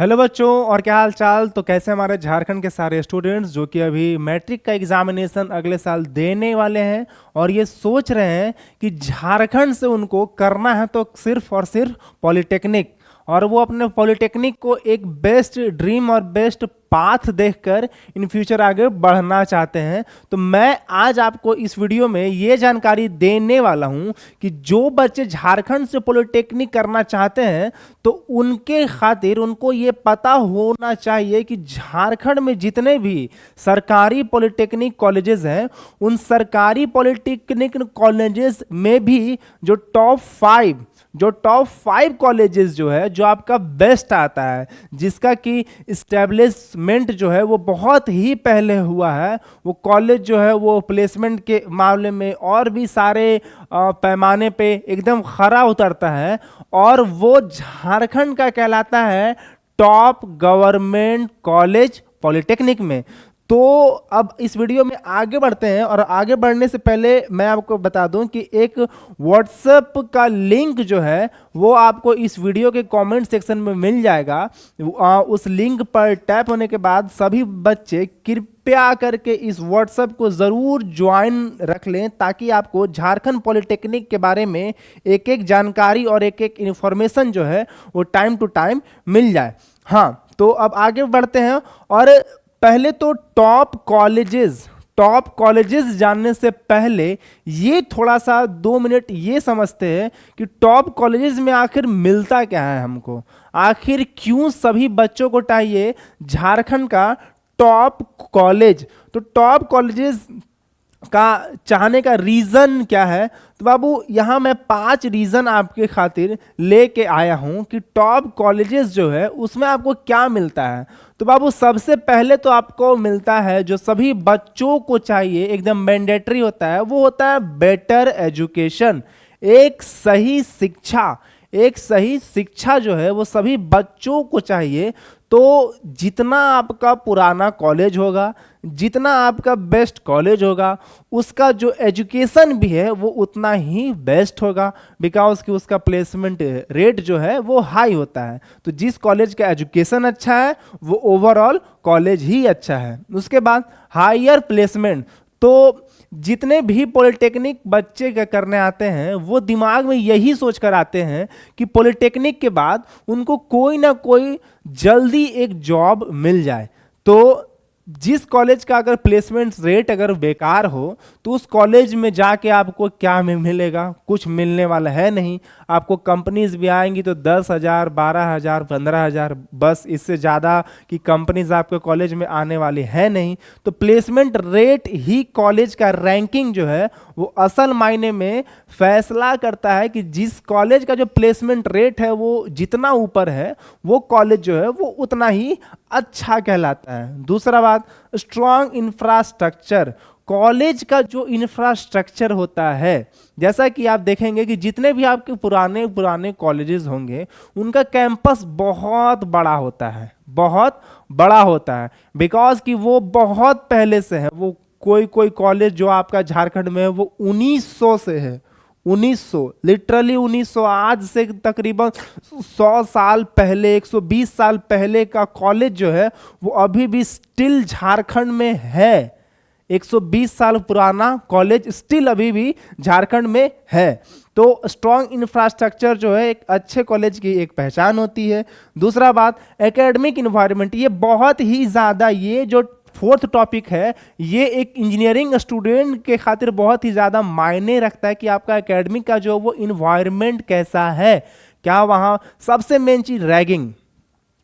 Hello बच्चों, और क्या हाल चाल। तो कैसे हमारे झारखंड के सारे स्टूडेंट्स जो कि अभी मैट्रिक का एग्जामिनेशन अगले साल देने वाले हैं और ये सोच रहे हैं कि झारखंड से उनको करना है तो सिर्फ और सिर्फ पॉलिटेक्निक, और वो अपने पॉलिटेक्निक को एक बेस्ट ड्रीम और बेस्ट पाथ देखकर इन फ्यूचर आगे बढ़ना चाहते हैं। तो मैं आज आपको इस वीडियो में ये जानकारी देने वाला हूं कि जो बच्चे झारखंड से पॉलिटेक्निक करना चाहते हैं तो उनके खातिर उनको ये पता होना चाहिए कि झारखंड में जितने भी सरकारी पॉलिटेक्निक कॉलेजेस हैं उन सरकारी पॉलिटेक्निक कॉलेजेस में भी जो टॉप फाइव कॉलेजेस जो है जो आपका बेस्ट आता है, जिसका कि इस्टेब्लिशमेंट जो है वो बहुत ही पहले हुआ है, वो कॉलेज जो है वो प्लेसमेंट के मामले में और भी सारे पैमाने पे एकदम खरा उतरता है, और वो झारखंड का कहलाता है टॉप गवर्नमेंट कॉलेज पॉलिटेक्निक में। तो अब इस वीडियो में आगे बढ़ते हैं, और आगे बढ़ने से पहले मैं आपको बता दूं कि एक व्हाट्सएप का लिंक जो है वो आपको इस वीडियो के कमेंट सेक्शन में मिल जाएगा। उस लिंक पर टैप होने के बाद सभी बच्चे कृपया करके इस व्हाट्सएप को ज़रूर ज्वाइन रख लें, ताकि आपको झारखंड पॉलिटेक्निक के बारे में एक एक जानकारी और एक एक इन्फॉर्मेशन जो है वो टाइम टू टाइम मिल जाए। हाँ, तो अब आगे बढ़ते हैं, और पहले तो टॉप कॉलेजेस जानने से पहले ये थोड़ा सा 2 मिनट ये समझते हैं कि टॉप कॉलेजेस में आखिर मिलता क्या है हमको, आखिर क्यों सभी बच्चों को चाहिए झारखंड का टॉप कॉलेज। तो टॉप कॉलेजेस का चाहने का रीज़न क्या है, तो बाबू यहाँ मैं 5 रीज़न आपके खातिर लेके आया हूँ कि टॉप कॉलेजेस जो है उसमें आपको क्या मिलता है। तो बाबू सबसे पहले तो आपको मिलता है जो सभी बच्चों को चाहिए, एकदम मैंडेटरी होता है, वो होता है बेटर एजुकेशन। एक सही शिक्षा जो है वो सभी बच्चों को चाहिए। तो जितना आपका पुराना कॉलेज होगा, जितना आपका बेस्ट कॉलेज होगा, उसका जो एजुकेशन भी है वो उतना ही बेस्ट होगा, बिकॉज कि उसका प्लेसमेंट रेट जो है वो हाई होता है। तो जिस कॉलेज का एजुकेशन अच्छा है वो ओवरऑल कॉलेज ही अच्छा है। उसके बाद हायर प्लेसमेंट। तो जितने भी पॉलिटेक्निक बच्चे करने आते हैं वो दिमाग में यही सोच कर आते हैं कि पॉलिटेक्निक के बाद उनको कोई ना कोई जल्दी एक जॉब मिल जाए। तो जिस कॉलेज का अगर प्लेसमेंट रेट अगर बेकार हो तो उस कॉलेज में जाके आपको क्या मिलेगा, कुछ मिलने वाला है नहीं। आपको कंपनीज भी आएंगी तो 10,000, 12,000, 15,000, बस, इससे ज़्यादा की कंपनीज आपके कॉलेज में आने वाली है नहीं। तो प्लेसमेंट रेट ही कॉलेज का रैंकिंग जो है वो असल मायने में फैसला करता है कि जिस कॉलेज का जो प्लेसमेंट रेट है वो जितना ऊपर है वो कॉलेज जो है वो उतना ही अच्छा कहलाता है। दूसरा बात, स्ट्रॉन्ग इंफ्रास्ट्रक्चर। कॉलेज का जो इंफ्रास्ट्रक्चर होता है, जैसा कि आप देखेंगे कि जितने भी आपके पुराने पुराने कॉलेजेस होंगे उनका कैंपस बहुत बड़ा होता है, बिकॉज कि वो बहुत पहले से है। वो कोई कॉलेज जो आपका झारखंड में है वो 1900 से है, 1900, लिटरली 1900, आज से तकरीबन 100 साल पहले, 120 साल पहले का कॉलेज जो है वो अभी भी स्टिल झारखंड में है। 120 साल पुराना कॉलेज स्टिल अभी भी झारखंड में है। तो स्ट्रॉन्ग इंफ्रास्ट्रक्चर जो है एक अच्छे कॉलेज की एक पहचान होती है। दूसरा बात, एकेडमिक इन्वायरमेंट। ये बहुत ही ज़्यादा, ये जो फोर्थ टॉपिक है, ये एक इंजीनियरिंग स्टूडेंट के खातिर बहुत ही ज़्यादा मायने रखता है कि आपका एकेडमिक का जो वो इन्वायरमेंट कैसा है। क्या वहाँ सबसे मेन चीज़ रैगिंग।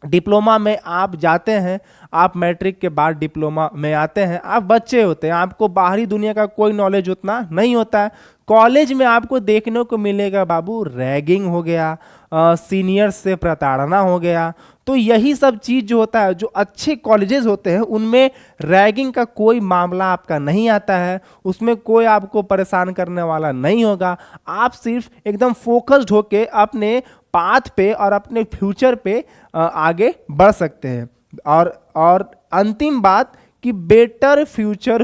डिप्लोमा में आप जाते हैं, आप मैट्रिक के बाद डिप्लोमा में आते हैं, आप बच्चे होते हैं, आपको बाहरी दुनिया का कोई नॉलेज उतना नहीं होता है। कॉलेज में आपको देखने को मिलेगा बाबू रैगिंग हो गया, सीनियर्स से प्रताड़ना हो गया। तो यही सब चीज़ जो होता है, जो अच्छे कॉलेजेस होते हैं उनमें रैगिंग का कोई मामला आपका नहीं आता है, उसमें कोई आपको परेशान करने वाला नहीं होगा। आप सिर्फ एकदम फोकस्ड होके अपने पाथ पे और अपने फ्यूचर पे आगे बढ़ सकते हैं। और अंतिम बात कि बेटर फ्यूचर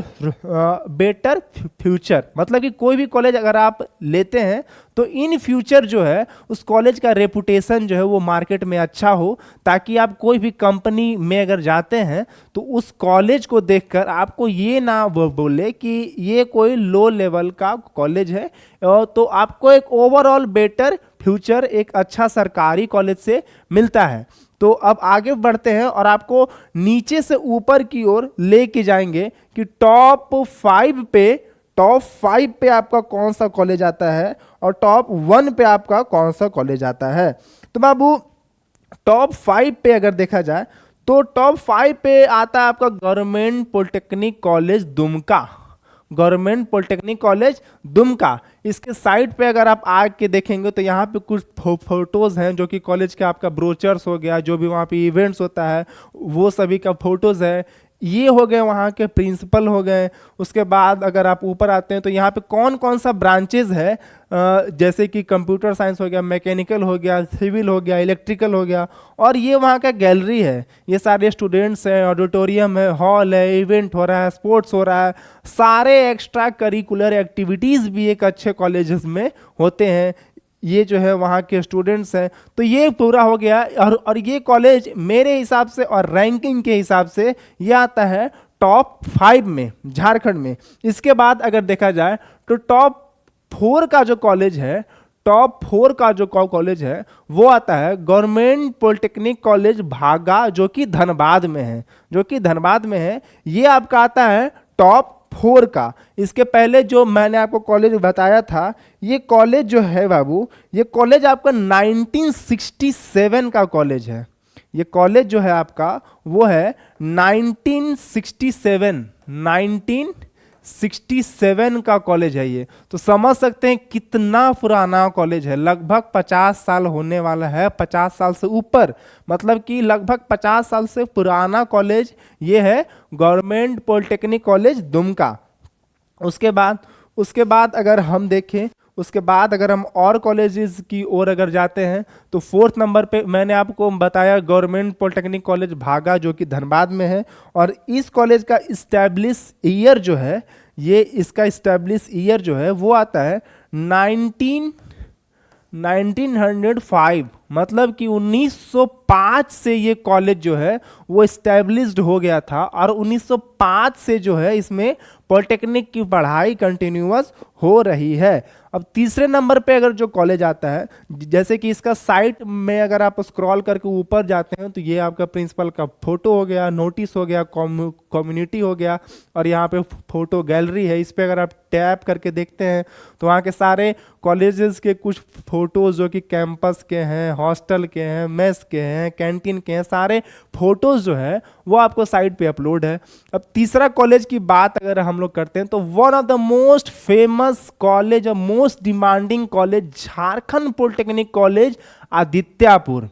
मतलब कि कोई भी कॉलेज अगर आप लेते हैं तो इन फ्यूचर जो है उस कॉलेज का रेपुटेशन जो है वो मार्केट में अच्छा हो, ताकि आप कोई भी कंपनी में अगर जाते हैं तो उस कॉलेज को देखकर आपको ये ना बोले कि ये कोई लो लेवल का कॉलेज है। तो आपको एक ओवरऑल बेटर फ्यूचर एक अच्छा सरकारी कॉलेज से मिलता है। तो अब आगे बढ़ते हैं और आपको नीचे से ऊपर की ओर लेके जाएंगे कि टॉप 5 पे आपका कौन सा कॉलेज आता है और टॉप 1 पे आपका कौन सा कॉलेज आता है। तो बाबू टॉप 5 पे अगर देखा जाए तो टॉप 5 पे आता है आपका government polytechnic college Dumka. Government polytechnic college Dumka. इसके साइड पे अगर आप आके देखेंगे तो यहाँ पे कुछ फोटोज़ हैं जो कि कॉलेज का आपका ब्रोचर्स हो गया, जो भी वहाँ पे इवेंट्स होता है वो सभी का फोटोज़ है। ये हो गए वहाँ के प्रिंसिपल हो गए। उसके बाद अगर आप ऊपर आते हैं तो यहाँ पे कौन कौन सा ब्रांचेज है, जैसे कि कंप्यूटर साइंस हो गया, मैकेनिकल हो गया, सिविल हो गया, इलेक्ट्रिकल हो गया, और ये वहाँ का गैलरी है। ये सारे स्टूडेंट्स हैं, ऑडिटोरियम है, हॉल है, इवेंट हो रहा है, स्पोर्ट्स हो रहा है, सारे एक्स्ट्रा करिकुलर एक्टिविटीज़ भी एक अच्छे कॉलेजेस में होते हैं। ये जो है वहाँ के स्टूडेंट्स हैं। तो ये पूरा हो गया। और ये कॉलेज मेरे हिसाब से और रैंकिंग के हिसाब से ये आता है टॉप 5 में झारखंड में। इसके बाद अगर देखा जाए तो टॉप 4 का जो कॉलेज है, वो आता है गवर्नमेंट पॉलिटेक्निक कॉलेज भागा, जो कि धनबाद में है। ये आपका आता है टॉप 4 का। इसके पहले जो मैंने आपको कॉलेज बताया था, ये कॉलेज जो है बाबू, ये कॉलेज आपका 1967 का कॉलेज है। ये कॉलेज जो है आपका वो है 1967 का कॉलेज है ये। तो समझ सकते हैं कितना पुराना कॉलेज है। लगभग 50 साल होने वाला है, 50 साल से ऊपर, मतलब कि लगभग 50 साल से पुराना कॉलेज ये है गवर्नमेंट पॉलिटेक्निक कॉलेज दुमका। उसके बाद अगर हम देखें, उसके बाद अगर हम और कॉलेजेस की ओर अगर जाते हैं तो 4th नंबर पे मैंने आपको बताया गवर्नमेंट पॉलिटेक्निक कॉलेज भागा, जो कि धनबाद में है। और इस कॉलेज का इस्टेब्लिश ईयर जो है, इसका इस्टेब्लिश ईयर जो है वो आता है 1905, मतलब कि 1905 से ये कॉलेज जो है वो इस्टेब्लिश्ड हो गया था। और 1905 से जो है इसमें पॉलिटेक्निक की पढ़ाई कंटिन्यूअस हो रही है। अब तीसरे नंबर पे अगर जो कॉलेज आता है, जैसे कि इसका साइट में अगर आप स्क्रॉल करके ऊपर जाते हैं तो ये आपका प्रिंसिपल का फोटो हो गया, नोटिस हो गया, कम्युनिटी हो गया, और यहाँ पे फोटो गैलरी है। इस पे अगर आप टैप करके देखते हैं तो वहाँ के सारे कॉलेजेस के कुछ फोटोज जो कि कैंपस के हैं, हॉस्टल के हैं, मेस के हैं, कैंटीन के हैं, सारे फोटोज जो है वो आपको साइट पे अपलोड है। अब तीसरा कॉलेज की बात अगर हम लोग करते हैं तो one of the most famous college और most demanding college Jharkhand polytechnic college Adityapur.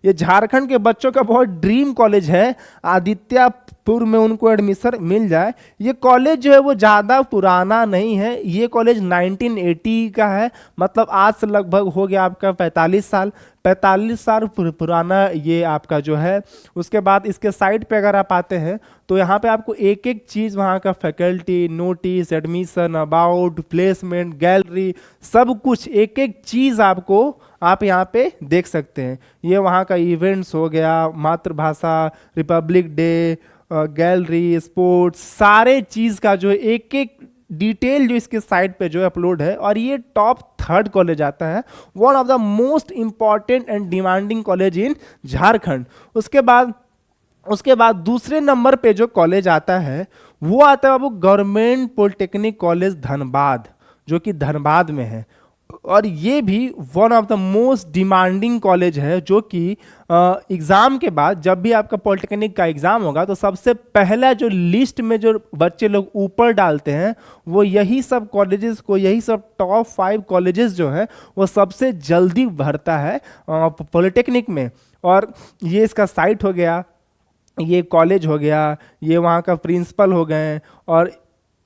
ये झारखंड के बच्चों का बहुत ड्रीम कॉलेज है। आदित्यापुर में उनको एडमिशन मिल जाए। ये कॉलेज जो है वो ज़्यादा पुराना नहीं है। ये कॉलेज 1980 का है, मतलब आज से लगभग हो गया आपका 45 साल पुराना ये आपका जो है। उसके बाद इसके साइड पे अगर आप आते हैं तो यहाँ पे आपको एक एक चीज़, वहाँ का faculty, notice, admission, about, placement, gallery, सब कुछ एक एक चीज़ आप यहाँ पे देख सकते हैं। ये वहाँ का इवेंट्स हो गया, मातृभाषा, रिपब्लिक डे, गैलरी, स्पोर्ट्स, सारे चीज़ का जो एक एक डिटेल जो इसके साइट पे जो अपलोड है। और ये टॉप 3rd कॉलेज आता है, one of the most important and demanding college in Jharkhand. उसके बाद दूसरे नंबर पे जो कॉलेज आता है वो आता है बाबू गवर्नमेंट पॉलिटेक्निक कॉलेज धनबाद, जो कि धनबाद में है। और ये भी one of the most demanding college है, जो कि एग्ज़ाम के बाद जब भी आपका पॉलिटेक्निक का एग्ज़ाम होगा तो सबसे पहला जो लिस्ट में जो बच्चे लोग ऊपर डालते हैं वो यही सब कॉलेजेस को, यही सब टॉप 5 कॉलेजेस जो है वो सबसे जल्दी भरता है पॉलिटेक्निक में। और ये इसका साइट हो गया, ये कॉलेज हो गया, ये वहाँ का प्रिंसिपल हो गए, और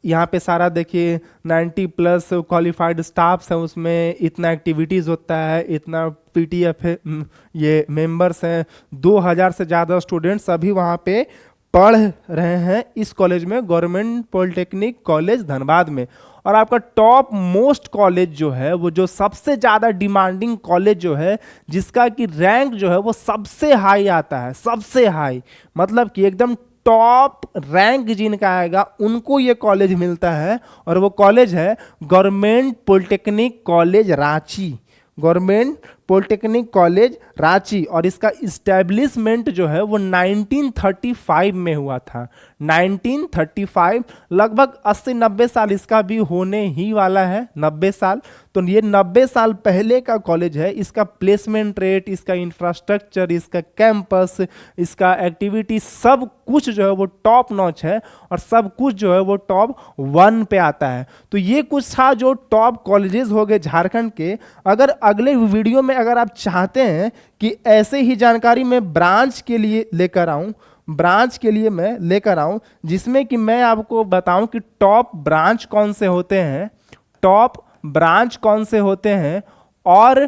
यहाँ पे सारा देखिए 90+ क्वालिफाइड स्टाफ्स हैं, उसमें इतना एक्टिविटीज़ होता है, इतना पीटीएफ है, ये मेंबर्स हैं, 2000 से ज़्यादा स्टूडेंट्स अभी वहाँ पे पढ़ रहे हैं इस कॉलेज में, गवर्नमेंट पॉलिटेक्निक कॉलेज धनबाद में। और आपका टॉप मोस्ट कॉलेज जो है, वो जो सबसे ज़्यादा डिमांडिंग कॉलेज जो है, जिसका कि रैंक जो है वो सबसे हाई आता है, सबसे हाई मतलब कि एकदम टॉप रैंक जिनका आएगा उनको ये कॉलेज मिलता है। और वो कॉलेज है government polytechnic college Ranchi, government polytechnic college Ranchi. और इसका इस्टेब्लिशमेंट जो है वो 1935 में हुआ था, 1935। लगभग 80-90 साल इसका भी होने ही वाला है, 90 साल। तो ये 90 साल पहले का कॉलेज है। इसका प्लेसमेंट रेट, इसका इंफ्रास्ट्रक्चर, इसका कैंपस, इसका एक्टिविटी, सब कुछ जो है वो टॉप नॉच है और सब कुछ जो है वो टॉप 1 पे आता है। तो ये कुछ था जो टॉप कॉलेजेस हो गए झारखंड के। अगर अगले वीडियो में अगर आप चाहते हैं कि ऐसे ही जानकारी मैं ब्रांच के लिए लेकर आऊं, ब्रांच के लिए मैं लेकर आऊं, जिसमें कि मैं आपको बताऊं कि टॉप ब्रांच कौन से होते हैं, टॉप ब्रांच कौन से होते हैं और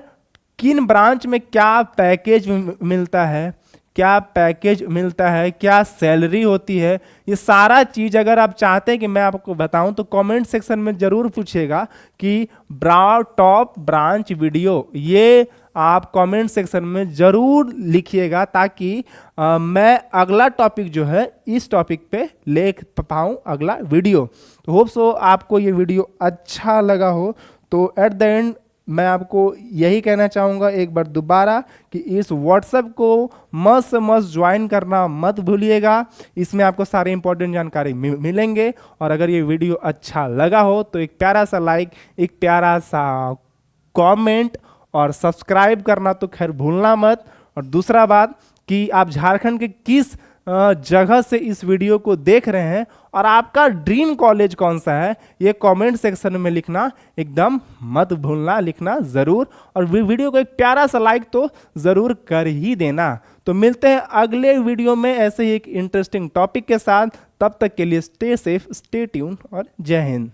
किन ब्रांच में क्या पैकेज मिलता है, क्या पैकेज मिलता है, क्या सैलरी होती है, ये सारा चीज़ अगर आप चाहते हैं कि मैं आपको बताऊं तो कमेंट सेक्शन में ज़रूर पूछेगा कि टॉप ब्रांच वीडियो, ये आप कमेंट सेक्शन में ज़रूर लिखिएगा, ताकि मैं अगला टॉपिक जो है इस टॉपिक पे ले पाऊँ अगला वीडियो। तो होप सो आपको ये वीडियो अच्छा लगा हो। तो एट द एंड मैं आपको यही कहना चाहूँगा एक बार दोबारा कि इस व्हाट्सएप को मस्ट से मस्ट ज्वाइन करना मत भूलिएगा। इसमें आपको सारे इंपॉर्टेंट जानकारी मिलेंगे। और अगर ये वीडियो अच्छा लगा हो तो एक प्यारा सा लाइक, एक प्यारा सा कमेंट और सब्सक्राइब करना तो खैर भूलना मत। और दूसरा बात कि आप झारखंड के किस जगह से इस वीडियो को देख रहे हैं और आपका ड्रीम कॉलेज कौन सा है, ये कमेंट सेक्शन में लिखना एकदम मत भूलना, लिखना ज़रूर। और वीडियो को एक प्यारा सा लाइक तो ज़रूर कर ही देना। तो मिलते हैं अगले वीडियो में ऐसे ही एक इंटरेस्टिंग टॉपिक के साथ। तब तक के लिए स्टे सेफ, स्टे ट्यून और जय हिंद।